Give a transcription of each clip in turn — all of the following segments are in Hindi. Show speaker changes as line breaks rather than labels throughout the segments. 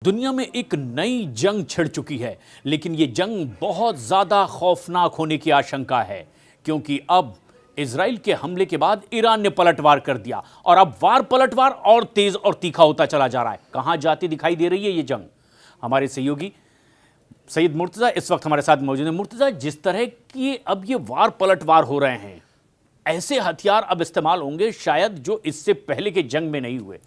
दुनिया में एक नई जंग छिड़ चुकी है, लेकिन ये जंग बहुत ज्यादा खौफनाक होने की आशंका है, क्योंकि अब इजराइल के हमले के बाद ईरान ने पलटवार कर दिया और अब पलटवार और तेज और तीखा होता चला जा रहा है। कहां जाती दिखाई दे रही है ये जंग? हमारे सहयोगी सैयद मुर्तजा इस वक्त हमारे साथ मौजूद है। मुर्तजा, जिस तरह की अब ये पलटवार हो रहे हैं, ऐसे हथियार अब इस्तेमाल होंगे शायद जो इससे पहले के जंग में नहीं हुए।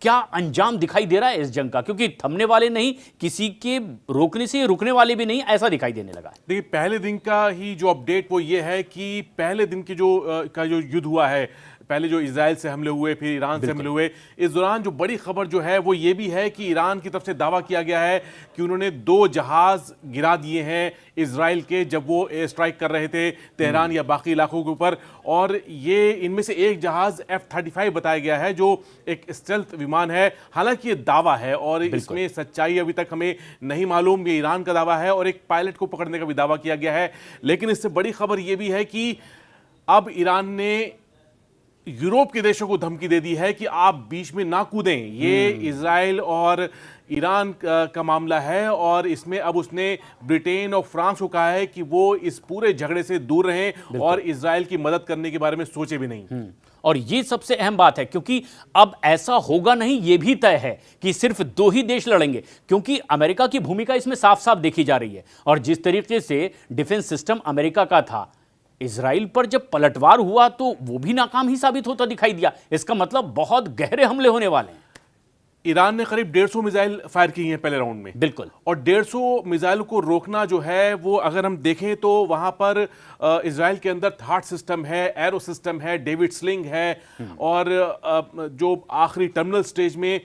क्या अंजाम दिखाई दे रहा है इस जंग का? क्योंकि थमने वाले नहीं, किसी के रोकने से रुकने वाले भी नहीं, ऐसा दिखाई देने लगा है।
देखिए, पहले दिन का ही जो अपडेट वो ये है कि पहले दिन की जो युद्ध हुआ है, पहले जो इजराइल से हमले हुए, फिर ईरान से हमले हुए, इस दौरान जो बड़ी खबर जो है वो ये भी है कि ईरान की तरफ से दावा किया गया है कि उन्होंने 2 जहाज गिरा दिए हैं इजराइल के, जब वो एयर स्ट्राइक कर रहे थे तेहरान या बाकी इलाकों के ऊपर। और ये इनमें से एक जहाज F-35 बताया गया है, जो एक स्टेल्थ विमान है। हालांकि ये दावा है और इसमें सच्चाई अभी तक हमें नहीं मालूम। ये ईरान का दावा है और एक पायलट को पकड़ने का भी दावा किया गया है। लेकिन इससे बड़ी खबर ये भी है कि अब ईरान ने यूरोप के देशों को धमकी दे दी है कि आप बीच में ना कूदें। ये इजराइल और ईरान का मामला है और इसमें अब उसने ब्रिटेन और फ्रांस को कहा है कि वो इस पूरे झगड़े से दूर रहें और इजराइल की मदद करने के बारे में सोचे भी नहीं।
और ये सबसे अहम बात है, क्योंकि अब ऐसा होगा नहीं, ये भी तय है कि सिर्फ 2 ही देश लड़ेंगे, क्योंकि अमेरिका की भूमिका इसमें साफ साफ देखी जा रही है। और जिस तरीके से डिफेंस सिस्टम अमेरिका का था, इजराइल पर जब पलटवार हुआ तो वो भी नाकाम ही साबित होता दिखाई दिया। इसका मतलब बहुत गहरे हमले होने वाले हैं।
ईरान ने करीब 150 मिसाइल फायर की हैं पहले राउंड में।
बिल्कुल।
और 150 मिसाइल को रोकना जो है वो अगर हम देखें तो वहां पर इजराइल के अंदर थाट सिस्टम है, एरो सिस्टम है, डेविड स्लिंग है और जो आखिरी टर्मिनल स्टेज में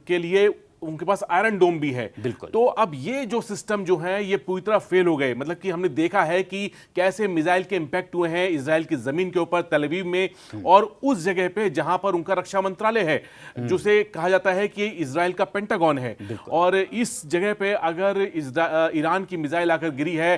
के लिए उनके पास आयरन डोम भी है।
बिल्कुल।
तो अब ये जो सिस्टम जो है ये पूरी तरह फेल हो गए। मतलब कि हमने देखा है कि कैसे मिसाइल के इंपैक्ट हुए हैं इजराइल की जमीन के ऊपर, तल अवीव में, और उस जगह पे जहां पर उनका रक्षा मंत्रालय है, जिसे कहा जाता है कि इजराइल का पेंटागन है। और इस जगह पे अगर ईरान की मिसाइल आकर गिरी है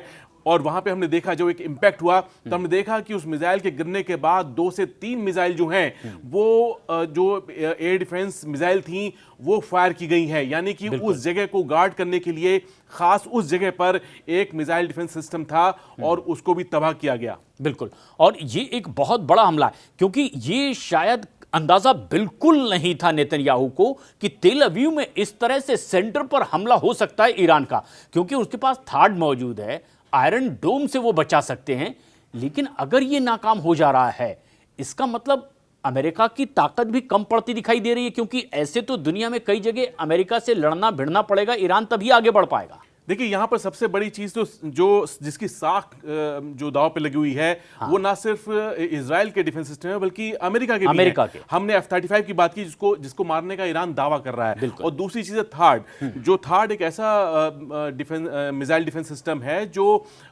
और वहां पे हमने देखा जो एक इंपैक्ट हुआ, तो हमने देखा कि उस मिसाइल के गिरने के बाद 2 से 3 मिसाइल जो हैं वो जो एयर डिफेंस मिसाइल थी वो फायर की गई हैं। यानी कि उस जगह को गार्ड करने के लिए खास उस जगह पर एक मिसाइल डिफेंस सिस्टम था और उसको भी तबाह किया गया।
बिल्कुल। और ये एक बहुत बड़ा हमला है, क्योंकि ये शायद अंदाजा बिल्कुल नहीं था नेतन्याहू को कि तेल अवीव में इस तरह से सेंटर पर हमला हो सकता है ईरान का, क्योंकि उसके पास थाड मौजूद है, आयरन डोम से वो बचा सकते हैं। लेकिन अगर ये नाकाम हो जा रहा है, इसका मतलब अमेरिका की ताकत भी कम पड़ती दिखाई दे रही है, क्योंकि ऐसे तो दुनिया में कई जगह अमेरिका से लड़ना भिड़ना पड़ेगा, ईरान तभी आगे बढ़ पाएगा।
देखिए, यहां पर सबसे बड़ी चीज तो जो जिसकी साख जो दांव पे लगी हुई है, वो ना सिर्फ इजराइल के डिफेंस सिस्टम है बल्कि अमेरिका के भी है। हमने F-35 की बात की जिसको मारने का ईरान दावा कर रहा है। और दूसरी चीज है थाड। जो थाड एक ऐसा मिसाइल डिफेंस सिस्टम है जो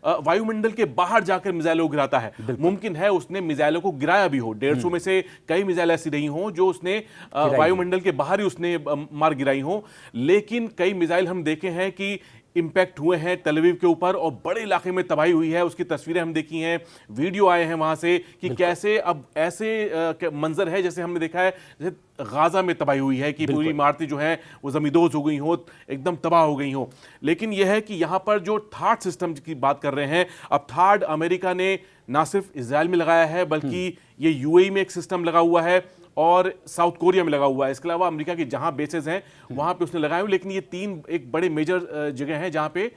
वायुमंडल के बाहर जाकर मिसाइलों को गिराता है। मुमकिन है उसने मिसाइलों को गिराया भी हो। 150 में से कई मिसाइल ऐसी रही हो जो उसने वायुमंडल के बाहर ही उसने मार गिराई हो। लेकिन कई मिसाइल हम देखे हैं कि इंपैक्ट हुए हैं तल अवीव के ऊपर और बड़े इलाके में तबाही हुई है। उसकी तस्वीरें हम देखी हैं, वीडियो आए हैं वहां से कि कैसे अब ऐसे मंजर है जैसे हमने देखा है जैसे गाजा में तबाही हुई है कि पूरी इमारतें जो हैं वो जमींदोज हो गई हो, एकदम तबाह हो गई हो। लेकिन यह है कि यहां पर जो थाड सिस्टम की बात कर रहे हैं, अब थाड अमेरिका ने ना सिर्फ इजराइल में लगाया है बल्कि ये यूएई में एक सिस्टम लगा हुआ है और साउथ कोरिया में लगा हुआ है। इसके अलावा अमेरिका की जहां बेसेस हैं वहां पे उसने लगाए हुए। लेकिन ये 3 एक बड़े मेजर जगह हैं जहां पे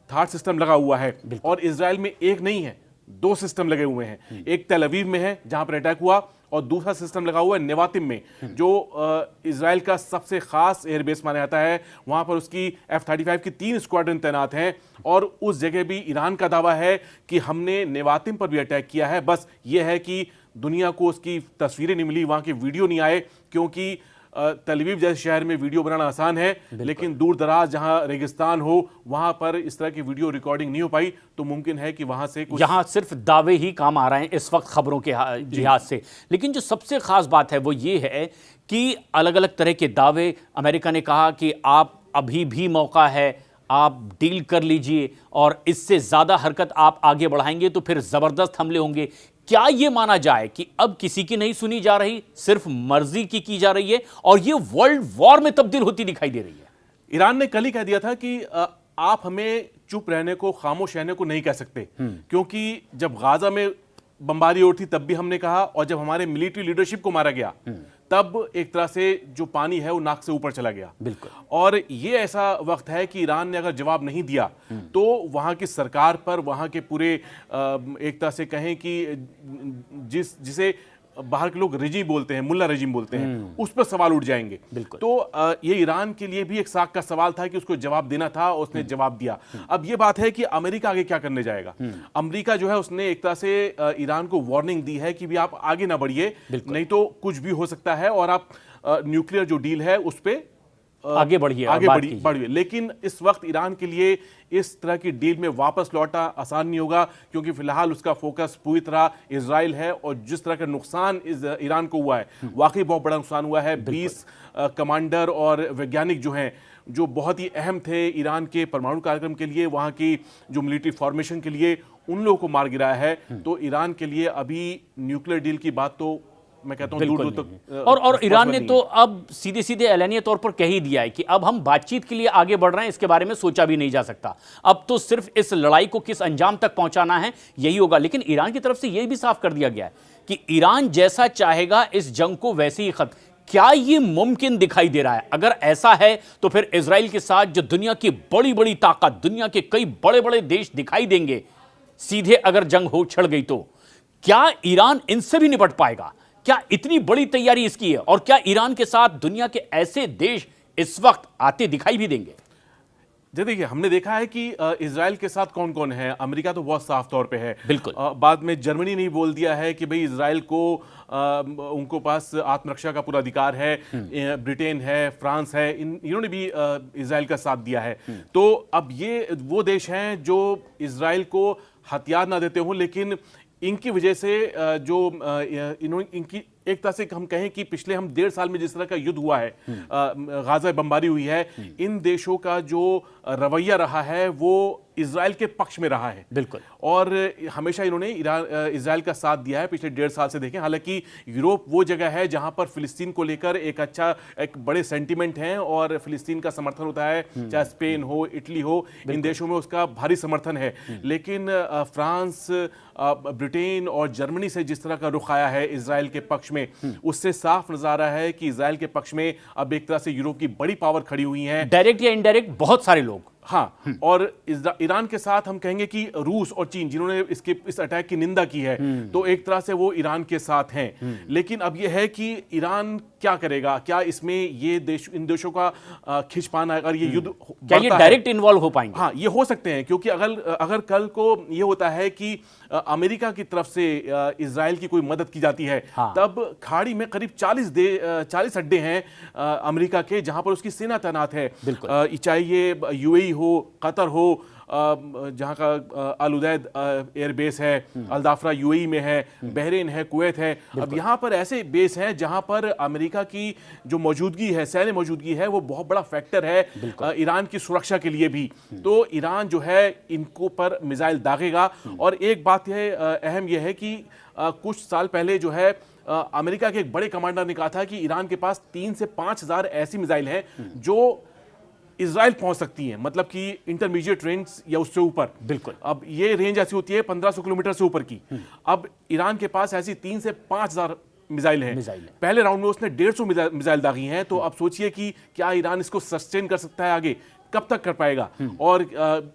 थाड सिस्टम लगा हुआ है। और इजराइल में एक नहीं है, 2 सिस्टम लगे हुए हैं। एक तल अवीव में है जहां पर अटैक हुआ और दूसरा सिस्टम लगा हुआ है नेवातिम में, जो इजराइल का सबसे खास एयरबेस माना जाता है। वहां पर उसकी F-35 की 3 स्क्वाड्रन तैनात हैं और उस जगह भी ईरान का दावा है कि हमने नेवातिम पर भी अटैक किया है। बस ये है कि दुनिया को उसकी तस्वीरें नहीं मिली, वहां के वीडियो नहीं आए, क्योंकि तल अवीव जैसे शहर में वीडियो बनाना आसान है, लेकिन दूर दराज जहां रेगिस्तान हो वहां पर इस तरह की वीडियो रिकॉर्डिंग नहीं हो पाई। तो मुमकिन है कि वहां से कुछ
यहां सिर्फ दावे ही काम आ रहे हैं इस वक्त खबरों के लिहाज से। लेकिन जो सबसे खास बात है वो ये है कि अलग अलग तरह के दावे, अमेरिका ने कहा कि आप अभी भी मौका है, आप डील कर लीजिए और इससे ज्यादा हरकत आप आगे बढ़ाएंगे तो फिर जबरदस्त हमले होंगे। क्या यह माना जाए कि अब किसी की नहीं सुनी जा रही, सिर्फ मर्जी की जा रही है और यह वर्ल्ड वॉर में तब्दील होती दिखाई दे रही है?
ईरान ने कल ही कह दिया था कि आप हमें चुप रहने को, खामोश रहने को नहीं कह सकते, क्योंकि जब गाजा में बमबारी हो रही थी तब भी हमने कहा, और जब हमारे मिलिट्री लीडरशिप को मारा गया तब एक तरह से जो पानी है वो नाक से ऊपर चला गया।
बिल्कुल।
और ये ऐसा वक्त है कि ईरान ने अगर जवाब नहीं दिया तो वहां की सरकार पर, वहां के पूरे एक तरह से कहें कि जिसे बाहर के लोग रजीम बोलते हैं, मुल्ला रजीम बोलते हैं, उस पर सवाल उठ जाएंगे।
बिल्कुल।
तो ये ईरान के लिए भी एक साख का सवाल था कि उसको जवाब देना था, और उसने जवाब दिया। अब ये बात है कि अमेरिका आगे क्या करने जाएगा। अमेरिका जो है उसने एक तरह से ईरान को वार्निंग दी है कि भी आप आगे ना बढ़िए, नहीं तो कुछ भी हो सकता है और आप न्यूक्लियर जो डील है उस पर
आगे बढ़िए।
लेकिन इस वक्त ईरान के लिए इस तरह की डील में वापस लौटा आसान नहीं होगा, क्योंकि फिलहाल उसका फोकस पूरी तरह इजराइल है, और जिस तरह का नुकसान ईरान को हुआ है वाकई बहुत बड़ा नुकसान हुआ है। 20 कमांडर और वैज्ञानिक जो हैं, जो बहुत ही अहम थे ईरान के परमाणु कार्यक्रम के लिए, वहाँ की जो मिलिट्री फॉर्मेशन के लिए, उन लोगों को मार गिराया है। तो ईरान के लिए अभी न्यूक्लियर डील की बात तो मैं कहता हूं दूर तक।
और ईरान ने तो अब सीधे सीधे एलानिया तौर पर कह ही दिया है कि अब हम बातचीत के लिए आगे बढ़ रहे हैं, इसके बारे में सोचा भी नहीं जा सकता। अब तो सिर्फ इस लड़ाई को किस अंजाम तक पहुंचाना है यही होगा। लेकिन ईरान की तरफ से यह भी साफ कर दिया गया है कि ईरान जैसा चाहेगा इस जंग को वैसे ही खत्म। क्या यह मुमकिन दिखाई दे रहा है? अगर ऐसा है तो फिर इजराइल के साथ जो दुनिया की बड़ी बड़ी ताकत, दुनिया के कई बड़े बड़े देश दिखाई देंगे, सीधे अगर जंग हो छिड़ गई तो क्या ईरान इनसे भी निपट पाएगा? क्या इतनी बड़ी तैयारी इसकी है? और क्या ईरान के साथ दुनिया के ऐसे देश इस वक्त आते दिखाई भी देंगे?
देखिए, हमने देखा है कि इजराइल के साथ कौन कौन है। अमेरिका तो बहुत साफ तौर पे है।
बिल्कुल।
बाद में जर्मनी ने बोल दिया है कि भाई इजराइल को उनको पास आत्मरक्षा का पूरा अधिकार है। ब्रिटेन है, फ्रांस है, इन्होंने भी इजराइल का साथ दिया है। तो अब ये वो देश हैं जो इजराइल को हथियार ना देते हों, लेकिन इनकी वजह से जो इनकी एक तरह से हम कहें कि पिछले हम 1.5 साल में जिस तरह का युद्ध हुआ है, गाजा बमबारी हुई है, इन देशों का जो रवैया रहा है वो इजराइल के पक्ष में रहा है।
बिल्कुल।
और हमेशा इन्होंने इजराइल का साथ दिया है पिछले 1.5 साल से। देखें, हालांकि यूरोप वो जगह है जहां पर फिलिस्तीन को लेकर एक बड़े सेंटिमेंट हैं और फिलिस्तीन का समर्थन होता है, चाहे स्पेन हो, इटली हो, इन देशों में उसका भारी समर्थन है। लेकिन फ्रांस, ब्रिटेन और जर्मनी से जिस तरह का रुख आया है इजराइल के पक्ष में, उससे साफ नजर आ रहा है कि इजराइल के पक्ष में अब एक तरह से यूरोप की बड़ी पावर खड़ी हुई है,
डायरेक्ट या इनडायरेक्ट बहुत सारे लोग।
हाँ, और ईरान के साथ हम कहेंगे कि रूस और चीन, जिन्होंने इस अटैक की निंदा की है, तो एक तरह से वो ईरान के साथ हैं। लेकिन अब यह है कि ईरान क्या करेगा, क्या इसमें ये देश, इन देशों का खिंच पाना, अगर ये युद्ध
क्या ये डायरेक्ट इन्वॉल्व हो पाएंगे?
हाँ, ये हो सकते हैं, क्योंकि अगर कल को ये होता है कि अमेरिका की तरफ से इजराइल की कोई मदद की जाती है,
हाँ।
तब खाड़ी में करीब 40 अड्डे हैं अमेरिका के, जहां पर उसकी सेना तैनात है। चाहे ये यूएई हो, कतर हो, जहां का अल उदैद एयरबेस है, अल-दाफरा यूएई में है, बहरीन है, कुवैत है। अब यहां पर ऐसे बेस हैं जहां पर अमेरिका की जो मौजूदगी है, सैन्य मौजूदगी है, वो बहुत बड़ा फैक्टर है ईरान की सुरक्षा के लिए भी। तो ईरान जो है इनको पर मिसाइल दागेगा। और एक बात यह अहम यह है कि कुछ साल पहले जो है अमेरिका के एक बड़े कमांडर ने कहा था कि ईरान के पास 3 से 5 हज़ार ऐसी मिसाइल हैं जो इजराइल पहुंच सकती हैं, मतलब कि इंटरमीडिएट रेंज या उससे ऊपर।
बिल्कुल।
अब ये रेंज ऐसी होती है 1500 किलोमीटर से ऊपर की। अब ईरान के पास ऐसी 3 से 5 हज़ार मिसाइल हैं। पहले राउंड में उसने 150 मिसाइल दागी हैं। तो अब सोचिए कि क्या ईरान इसको सस्टेन कर सकता है, आगे कब तक कर पाएगा। और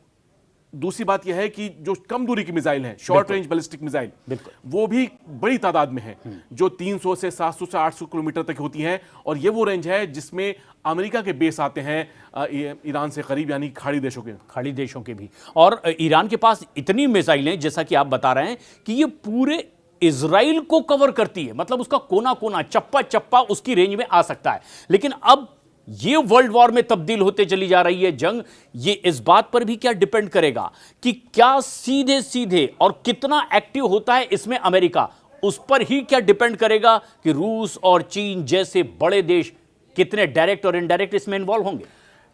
दूसरी बात यह है कि जो कम दूरी की मिसाइल हैं, शॉर्ट रेंज बैलिस्टिक मिसाइल, वो भी बड़ी तादाद में हैं, जो 300 से 700 से 800 किलोमीटर तक होती हैं। और ये वो रेंज है जिसमें अमेरिका के बेस आते हैं ईरान से करीब, यानी खाड़ी देशों के भी। और
ईरान के पास इतनी मिसाइलें, जैसा कि आप बता रहे हैं, कि ये पूरे इजराइल को कवर करती है, मतलब उसका कोना कोना, चप्पा चप्पा उसकी रेंज में आ सकता है। लेकिन अब ये वर्ल्ड वॉर में तब्दील होते चली जा रही है जंग, ये इस बात पर भी क्या डिपेंड करेगा कि क्या सीधे सीधे और कितना एक्टिव होता है इसमें अमेरिका, उस पर ही क्या डिपेंड करेगा कि रूस और चीन जैसे बड़े देश कितने डायरेक्ट और इनडायरेक्ट इसमें इन्वॉल्व होंगे।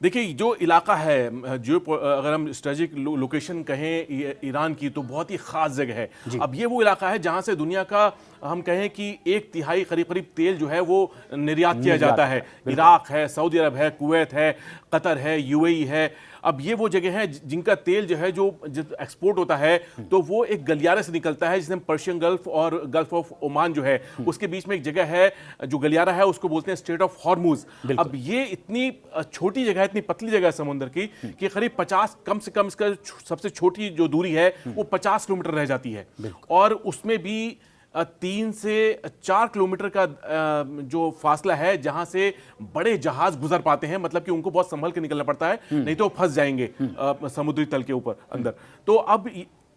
देखिए, जो इलाका है, जो अगर हम स्ट्रेटेजिक लोकेशन कहें ईरान की, तो बहुत ही ख़ास जगह है। अब ये वो इलाका है जहाँ से दुनिया का हम कहें कि 1/3 करीब तेल जो है वो निर्यात किया जाता है। इराक है, सऊदी अरब है, कुवैत है, कतर है, यूएई है। अब ये वो जगह है जिनका तेल जो है जो एक्सपोर्ट होता है तो वो एक गलियारे से निकलता है जिसे पर्शियन गल्फ और गल्फ ऑफ ओमान जो है उसके बीच में एक जगह है जो गलियारा है, उसको बोलते हैं स्ट्रेट ऑफ हॉर्मुज। अब ये इतनी छोटी जगह है, इतनी पतली जगह है समुद्र की कि करीब 50 कम से कम इसका सबसे छोटी जो दूरी है वो 50 किलोमीटर रह जाती है और उसमें भी 3 से 4 किलोमीटर का जो फासला है जहां से बड़े जहाज गुजर पाते हैं, मतलब कि उनको बहुत संभल के निकलना पड़ता है, नहीं तो फंस जाएंगे समुद्री तल के ऊपर अंदर। तो अब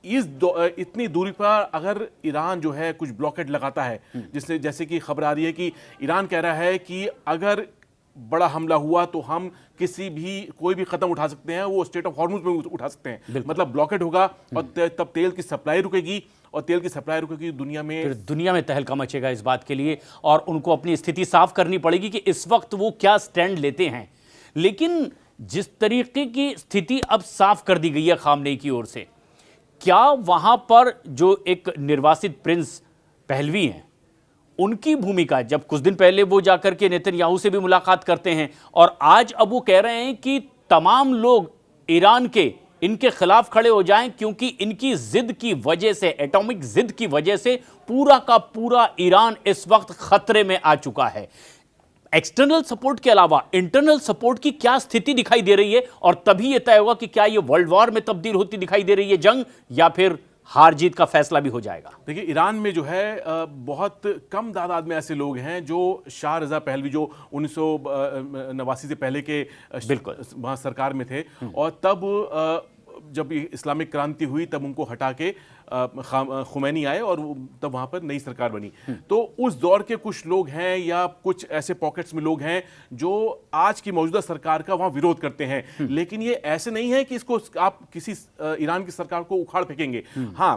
इतनी दूरी पर अगर ईरान जो है कुछ ब्लॉकेट लगाता है, जिससे जैसे कि खबर आ रही है कि ईरान कह रहा है कि अगर बड़ा हमला हुआ तो हम कोई भी कदम उठा सकते हैं, वो स्ट्रेट ऑफ हॉर्मुज में उठा सकते हैं, मतलब ब्लॉकेट होगा और तब तेल की सप्लाई रुकेगी और तेल की सप्लाई रुकेगी, दुनिया में
तहलका मचेगा इस बात के लिए और उनको अपनी स्थिति साफ करनी पड़ेगी कि इस वक्त वो क्या स्टैंड लेते हैं। लेकिन जिस तरीके की स्थिति अब साफ कर दी गई है खामनेई की ओर से, क्या वहां पर जो एक निर्वासित प्रिंस पहलवी हैं उनकी भूमिका, जब कुछ दिन पहले वो जाकर के नेतन्याहू से भी मुलाकात करते हैं और आज अब वो कह रहे हैं कि तमाम लोग ईरान के इनके खिलाफ खड़े हो जाएं क्योंकि इनकी जिद की वजह से, एटॉमिक जिद की वजह से पूरा का पूरा ईरान इस वक्त खतरे में आ चुका है। एक्सटर्नल सपोर्ट के अलावा इंटरनल सपोर्ट की क्या स्थिति दिखाई दे रही है और तभी यह तय होगा कि क्या यह वर्ल्ड वॉर में तब्दील होती दिखाई दे रही है जंग, या फिर हार जीत का फैसला भी हो जाएगा।
देखिए, ईरान में जो है बहुत कम तादाद में ऐसे लोग हैं जो शाह रजा पहलवी जो 1989 से पहले के बिल्कुल वहाँ सरकार में थे और तब जब इस्लामिक क्रांति हुई तब उनको हटा के खुमैनी आए और तब वहाँ पर नई सरकार बनी। तो उस दौर के कुछ लोग हैं या कुछ ऐसे पॉकेट्स में लोग हैं जो आज की मौजूदा सरकार का वहाँ विरोध करते हैं, लेकिन ये ऐसे नहीं है कि इसको आप किसी ईरान की सरकार को उखाड़ फेंकेंगे। हाँ,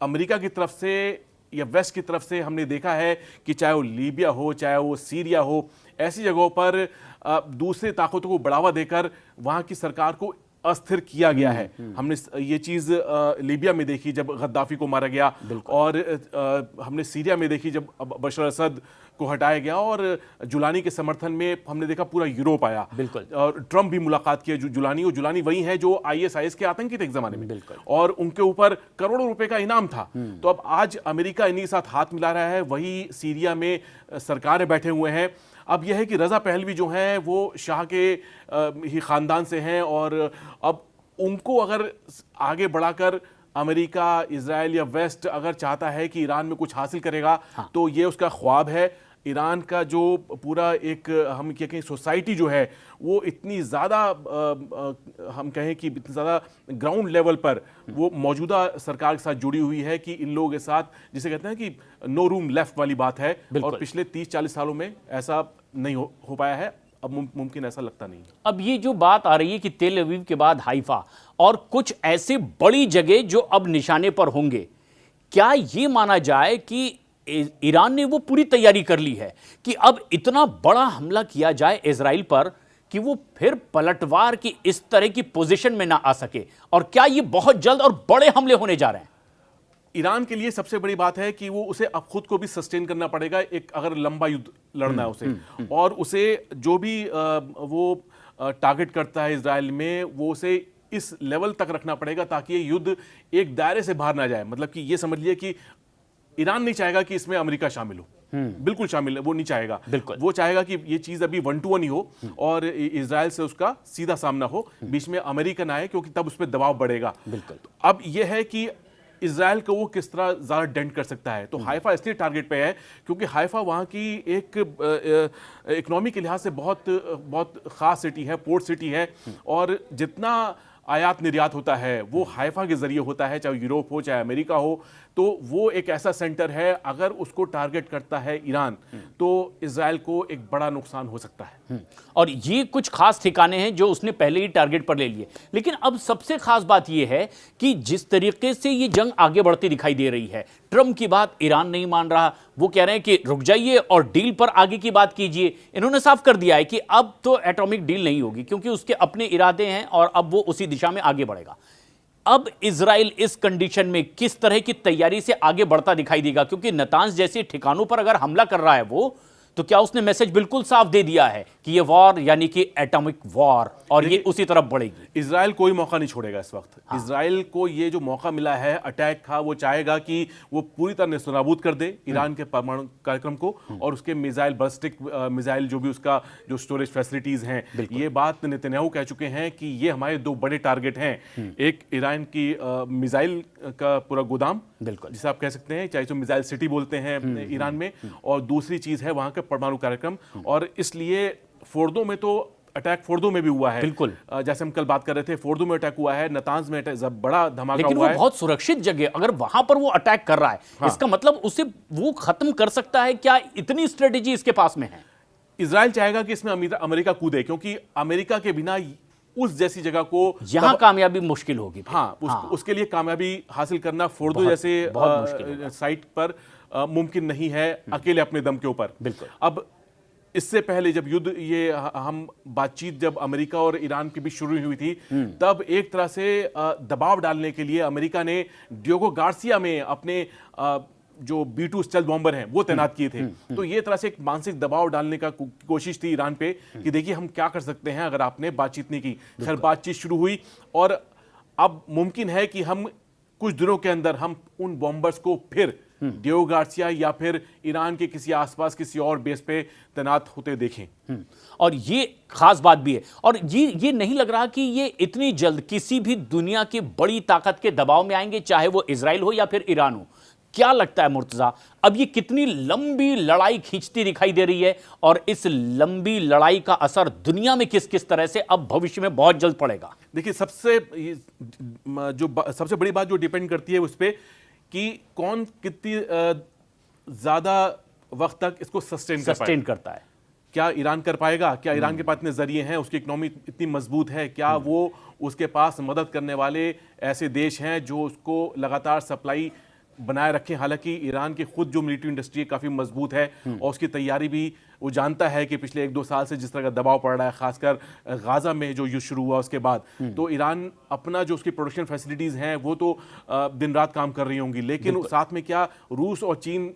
अमेरिका की तरफ से या वेस्ट की तरफ से हमने देखा है कि चाहे वो लीबिया हो, चाहे वो सीरिया हो, ऐसी जगहों पर दूसरी ताकतों को बढ़ावा देकर वहाँ की सरकार को अस्थिर किया गया है। हमने ये चीज़ लीबिया में देखी जब गद्दाफी को मारा गया और हमने सीरिया में देखी जब बशर असद को हटाया गया और जुलानी के समर्थन में हमने देखा पूरा यूरोप आया। और ट्रंप भी मुलाकात किया जुलानी वही है जो ISIS के आतंकी थे एक जमाने में और उनके ऊपर करोड़ों रुपए का इनाम था। तो अब आज अमेरिका इन्हीं के साथ हाथ मिला रहा है, वही सीरिया में सरकारें बैठे हुए हैं। अब यह है कि रजा पहलवी जो हैं वो शाह के ही ख़ानदान से हैं और अब उनको अगर आगे बढ़ाकर अमेरिका, इजराइल या वेस्ट अगर चाहता है कि ईरान में कुछ हासिल करेगा तो ये उसका ख्वाब है। ईरान का जो पूरा एक हम क्या कहें सोसाइटी जो है वो इतनी ज़्यादा हम कहें कि इतनी ज़्यादा ग्राउंड लेवल पर वो मौजूदा सरकार के साथ जुड़ी हुई है कि इन लोगों के साथ जिसे कहते हैं कि नो रूम लेफ्ट वाली बात है। और पिछले 30-40 सालों में ऐसा नहीं हो पाया है, अब मुमकिन ऐसा लगता नहीं।
अब ये जो बात आ रही है कि तेल अवीव के बाद हाइफा और कुछ ऐसे बड़ी जगह जो अब निशाने पर होंगे, क्या ये माना जाए कि ईरान ने वो पूरी तैयारी कर ली है कि अब इतना बड़ा हमला किया जाए इजराइल पर कि वो फिर पलटवार की इस तरह की पोजीशन में ना आ सके, और क्या ये बहुत जल्द और बड़े हमले होने जा रहे हैं?
ईरान के लिए सबसे बड़ी बात है कि वो उसे अब खुद को भी सस्टेन करना पड़ेगा, एक अगर लंबा युद्ध लड़ना है उसे, और उसे जो भी वो टारगेट करता है इजराइल में वो उसे इस लेवल तक रखना पड़ेगा ताकि ये युद्ध एक दायरे से बाहर ना जाए। मतलब कि ये समझ लिए कि ईरान नहीं चाहेगा कि इसमें अमेरिका शामिल हो, बिल्कुल शामिल वो नहीं चाहेगा। वो चाहेगा कि ये चीज अभी 1-to-1 ही हो और इजराइल से उसका सीधा सामना हो, बीच में अमेरिका ना आए क्योंकि तब उस पर दबाव बढ़ेगा। अब यह है कि इजराइल को वो किस तरह ज्यादा डेंट कर सकता है। तो हाइफा इसलिए टारगेट पे है क्योंकि हाइफा वहाँ की एक इकोनॉमी के लिहाज से बहुत खास सिटी है, पोर्ट सिटी है, और जितना आयात निर्यात होता है वो हाइफा के जरिए होता है, चाहे यूरोप हो चाहे अमेरिका हो। तो वो एक ऐसा सेंटर है, अगर उसको टारगेट करता है ईरान तो इजराइल को एक बड़ा नुकसान हो सकता है।
और ये कुछ खास ठिकाने हैं जो उसने पहले ही टारगेट पर ले लिए। लेकिन अब सबसे खास बात यह है कि जिस तरीके से ये जंग आगे बढ़ती दिखाई दे रही है, ट्रंप की बात ईरान नहीं मान रहा, वो कह रहे हैं कि रुक जाइए और डील पर आगे की बात कीजिए। इन्होंने साफ कर दिया है कि अब तो एटॉमिक डील नहीं होगी क्योंकि उसके अपने इरादे हैं और अब वो उसी दिशा में आगे बढ़ेगा। अब इजराइल इस कंडीशन में किस तरह की तैयारी से आगे बढ़ता दिखाई देगा? क्योंकि नतांज जैसे ठिकानों पर अगर हमला कर रहा है वो, तो क्या उसने मैसेज बिल्कुल साफ दे दिया है कि ये वॉर यानी कि एटॉमिक वॉर और ये उसी तरफ बढ़ेगी?
इजराइल कोई मौका नहीं छोड़ेगा इस वक्त। हाँ। इजराइल को ये जो मौका मिला है अटैक का, वो चाहेगा कि वो पूरी तरह नेस्तनाबूद कर दे ईरान के परमाणु कार्यक्रम को और उसके मिसाइल, बैलिस्टिक मिसाइल, जो भी उसका जो स्टोरेज फैसिलिटीज हैं। ये बात नेतन्याहू कह चुके हैं कि ये हमारे दो बड़े टारगेट हैं। एक ईरान की मिसाइल का पूरा गोदाम, जिसे आप कह सकते हैं, चाहे तो मिसाइल सिटी बोलते हैं ईरान में, और दूसरी चीज है वहां का परमाणु कार्यक्रम। और इसलिए फोर्दो में तो अटैक फोर्दो में भी हुआ है,
बिल्कुल
जैसे हम कल बात कर रहे थे, फोर्दो में अटैक हुआ है, नतांज में बड़ा धमाका
लेकिन
हुआ
वो बहुत सुरक्षित जगह, अगर वहां पर वो अटैक कर रहा है, हाँ। इसका मतलब उसे वो खत्म कर सकता है क्या? इतनी स्ट्रेटेजी इसके पास में है?
इजराइल चाहेगा कि इसमें अमेरिका कूदे, क्योंकि अमेरिका के बिना उस जैसी जगह को
यहां कामयाबी मुश्किल होगी।
हाँ, उसके लिए कामयाबी हासिल करना फोर्दो जैसे साइट पर मुमकिन नहीं है अकेले अपने दम के ऊपर।
बिल्कुल।
अब इससे पहले जब युद्ध, ये हम बातचीत जब अमेरिका और ईरान के बीच शुरू हुई थी, तब एक तरह से दबाव डालने के लिए अमेरिका ने डियोगो गार्सिया में अपने जो B-2 स्टेल्थ बॉम्बर हैं वो तैनात किए थे। तो ये तरह से एक मानसिक दबाव डालने का कोशिश थी ईरान पे कि देखिए हम क्या कर सकते हैं अगर आपने बातचीत नहीं की। खैर बातचीत शुरू हुई और अब मुमकिन है कि हम कुछ दिनों के अंदर हम उन बॉम्बर्स को फिर डियोगो गार्सिया या फिर ईरान के किसी आसपास किसी और बेस पे तैनात होते देखें।
और ये खास बात भी है, और ये नहीं लग रहा कि ये इतनी जल्द किसी भी दुनिया की बड़ी ताकत के दबाव में आएंगे, चाहे वो इजराइल हो या फिर ईरान हो। क्या लगता है मुर्तजा, अब ये कितनी लंबी लड़ाई खींचती दिखाई दे रही है, और इस लंबी लड़ाई का असर दुनिया में किस किस तरह से अब भविष्य में बहुत जल्द पड़ेगा?
देखिए, सबसे बड़ी बात जो डिपेंड करती है उस पर कि कौन कितनी ज्यादा वक्त तक इसको सस्टेन करता है। क्या ईरान कर पाएगा? क्या ईरान के पास इतने जरिए हैं? उसकी इकोनॉमी इतनी मजबूत है? क्या वो उसके पास मदद करने वाले ऐसे देश हैं जो उसको लगातार सप्लाई बनाए रखें? हालांकि ईरान की खुद जो मिलिट्री इंडस्ट्री है काफ़ी मजबूत है और उसकी तैयारी भी, वो जानता है कि पिछले 1-2 साल से जिस तरह का दबाव पड़ रहा है, खासकर गाजा में जो युद्ध शुरू हुआ उसके बाद, तो ईरान अपना जो उसकी प्रोडक्शन फैसिलिटीज़ हैं वो तो दिन रात काम कर रही होंगी, लेकिन साथ में क्या रूस और चीन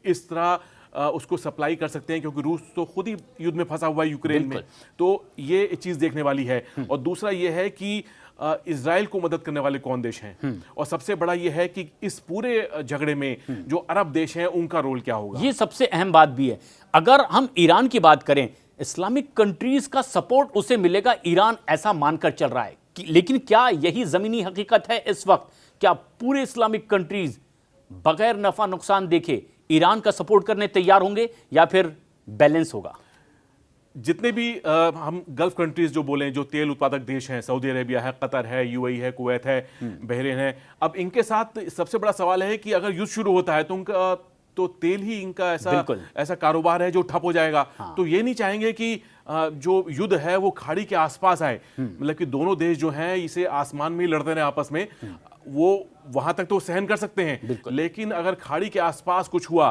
इस तरह उसको सप्लाई कर सकते हैं? क्योंकि रूस तो खुद ही युद्ध में फंसा हुआ है यूक्रेन में, तो ये चीज़ देखने वाली है। और दूसरा ये है कि इजराइल को मदद करने वाले कौन देश हैं, और सबसे बड़ा यह है कि इस पूरे झगड़े में जो अरब देश हैं उनका रोल क्या होगा।
ये सबसे अहम बात भी है। अगर हम ईरान की बात करें, इस्लामिक कंट्रीज का सपोर्ट उसे मिलेगा, ईरान ऐसा मानकर चल रहा है लेकिन क्या यही जमीनी हकीकत है इस वक्त? क्या पूरे इस्लामिक कंट्रीज बगैर नफा नुकसान देखे ईरान का सपोर्ट करने तैयार होंगे, या फिर बैलेंस होगा?
जितने भी हम गल्फ कंट्रीज जो बोलें, जो तेल उत्पादक देश हैं, सऊदी अरेबिया है, कतर है, यूएई है, कुवैत है, बहरीन है, अब इनके साथ सबसे बड़ा सवाल है कि अगर युद्ध शुरू होता है तो उनका तो तेल ही इनका ऐसा कारोबार है जो ठप हो जाएगा। हाँ। तो ये नहीं चाहेंगे कि जो युद्ध है वो खाड़ी के आसपास आए, मतलब कि दोनों देश जो हैं इसे आसमान में ही लड़ते रहे आपस में, वो वहां तक तो सहन कर सकते हैं, लेकिन अगर खाड़ी के आसपास कुछ हुआ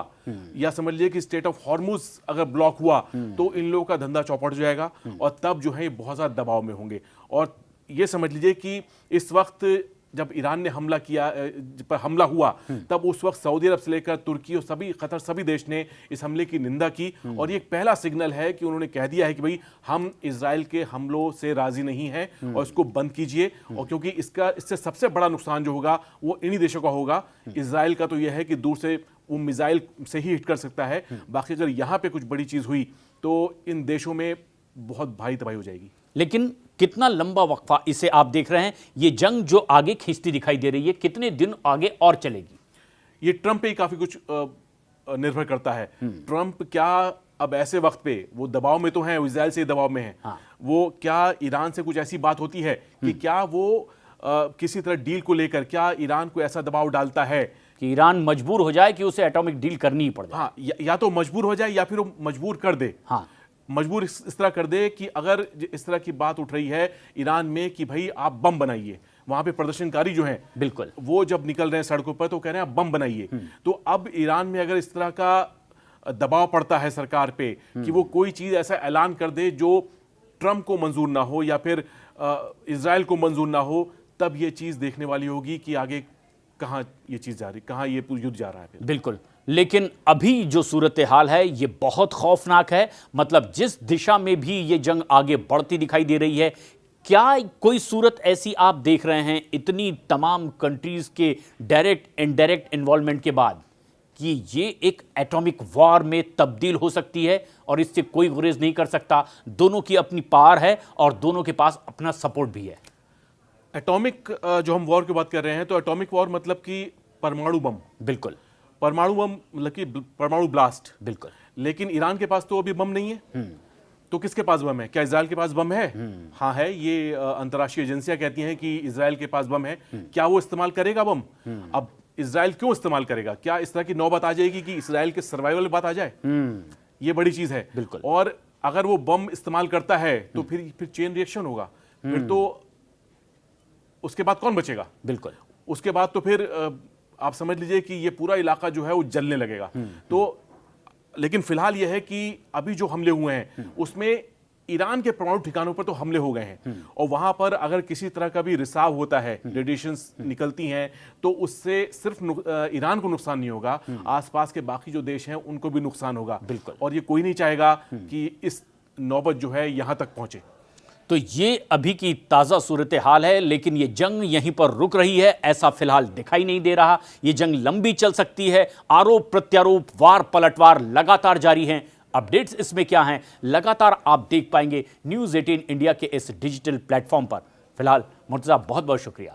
या समझ लीजिए कि स्टेट ऑफ हॉर्मुज अगर ब्लॉक हुआ तो इन लोगों का धंधा चौपट हो जाएगा और तब जो है बहुत ज्यादा दबाव में होंगे। और ये समझ लीजिए कि इस वक्त जब ईरान ने हमला हुआ तब उस वक्त सऊदी अरब से लेकर तुर्की और कतर सभी देश ने इस हमले की निंदा की, और ये एक पहला सिग्नल है कि उन्होंने कह दिया है कि भाई हम इजराइल के हमलों से राजी नहीं हैं और इसको बंद कीजिए। और क्योंकि इससे सबसे बड़ा नुकसान जो होगा वो इन्हीं देशों का होगा। इजराइल का तो यह है कि दूर से वो मिसाइल से ही हिट कर सकता है, बाकी अगर यहाँ पे कुछ बड़ी चीज हुई तो इन देशों में बहुत भारी तबाही हो जाएगी।
लेकिन कितना लंबा वक्फा इसे आप देख रहे हैं, ये जंग जो आगे खींचती दिखाई दे रही है, कितने दिन आगे और चलेगी?
ये ट्रंप पे काफी कुछ निर्भर करता है। ट्रंप क्या अब ऐसे वक्त पे, वो दबाव में तो हैं, इजराइल से दबाव में हैं, हाँ। वो क्या ईरान से कुछ ऐसी बात होती है कि क्या वो किसी तरह डील को लेकर क्या ईरान को ऐसा दबाव डालता है
कि ईरान मजबूर हो जाए कि उसे एटॉमिक डील करनी ही पड़ जाए?
हाँ, या तो मजबूर हो जाए या फिर वो मजबूर कर दे। हाँ, मजबूर इस तरह कर दे कि अगर इस तरह की बात उठ रही है ईरान में कि भाई आप बम बनाइए, वहां पे प्रदर्शनकारी जो हैं
बिल्कुल
वो जब निकल रहे हैं सड़कों पर तो कह रहे हैं आप बम बनाइए, तो अब ईरान में अगर इस तरह का दबाव पड़ता है सरकार पे कि वो कोई चीज ऐसा ऐलान कर दे जो ट्रंप को मंजूर ना हो या फिर इजराइल को मंजूर ना हो, तब ये चीज देखने वाली होगी कि आगे कहाँ ये चीज जा रही, कहाँ ये युद्ध जा रहा है।
बिल्कुल लेकिन अभी जो सूरत हाल है ये बहुत खौफनाक है। मतलब जिस दिशा में भी ये जंग आगे बढ़ती दिखाई दे रही है, क्या कोई सूरत ऐसी आप देख रहे हैं इतनी तमाम कंट्रीज के डायरेक्ट इनडायरेक्ट इन्वॉल्वमेंट के बाद कि ये एक एटॉमिक वॉर में तब्दील हो सकती है और इससे कोई गुरेज नहीं कर सकता? दोनों की अपनी पावर है और दोनों के पास अपना सपोर्ट भी है।
एटॉमिक जो हम वॉर की बात कर रहे हैं, तो एटॉमिक वॉर मतलब कि परमाणु बम।
बिल्कुल।
परमाणु बम मतलब कि परमाणु ब्लास्ट।
बिल्कुल।
लेकिन ईरान के पास तो अभी बम नहीं है। तो किसके पास बम है? क्या इजराइल के पास बम है? हाँ है। ये अंतर्राष्ट्रीय एजेंसियां कहती हैं कि इजराइल के पास बम है। क्या वो इस्तेमाल करेगा बम? अब इजराइल क्यों इस्तेमाल करेगा? क्या इस तरह की नौबत आ जाएगी कि इजराइल के सर्वाइवल बात आ जाए? ये बड़ी चीज है।
बिल्कुल।
और अगर वो बम इस्तेमाल करता है तो फिर चेन रिएक्शन होगा। फिर तो उसके बाद कौन बचेगा?
बिल्कुल।
उसके बाद तो फिर आप समझ लीजिए कि ये पूरा इलाका जो है वो जलने लगेगा। तो लेकिन फिलहाल यह है कि अभी जो हमले हुए हैं उसमें ईरान के परमाणु ठिकानों पर तो हमले हो गए हैं, और वहां पर अगर किसी तरह का भी रिसाव होता है, रेडिएशंस निकलती हैं, तो उससे सिर्फ ईरान को नुकसान नहीं होगा, आसपास के बाकी जो देश हैं उनको भी नुकसान होगा।
बिल्कुल।
और ये कोई नहीं चाहेगा कि इस नौबत जो है यहां तक पहुंचे।
तो ये अभी की ताज़ा सूरत हाल है, लेकिन ये जंग यहीं पर रुक रही है ऐसा फिलहाल दिखाई नहीं दे रहा। ये जंग लंबी चल सकती है। आरोप प्रत्यारोप, वार पलटवार लगातार जारी हैं। अपडेट्स इसमें क्या हैं, लगातार आप देख पाएंगे न्यूज़ 18 इंडिया के इस डिजिटल प्लेटफॉर्म पर। फिलहाल मुर्तज़ा बहुत बहुत शुक्रिया।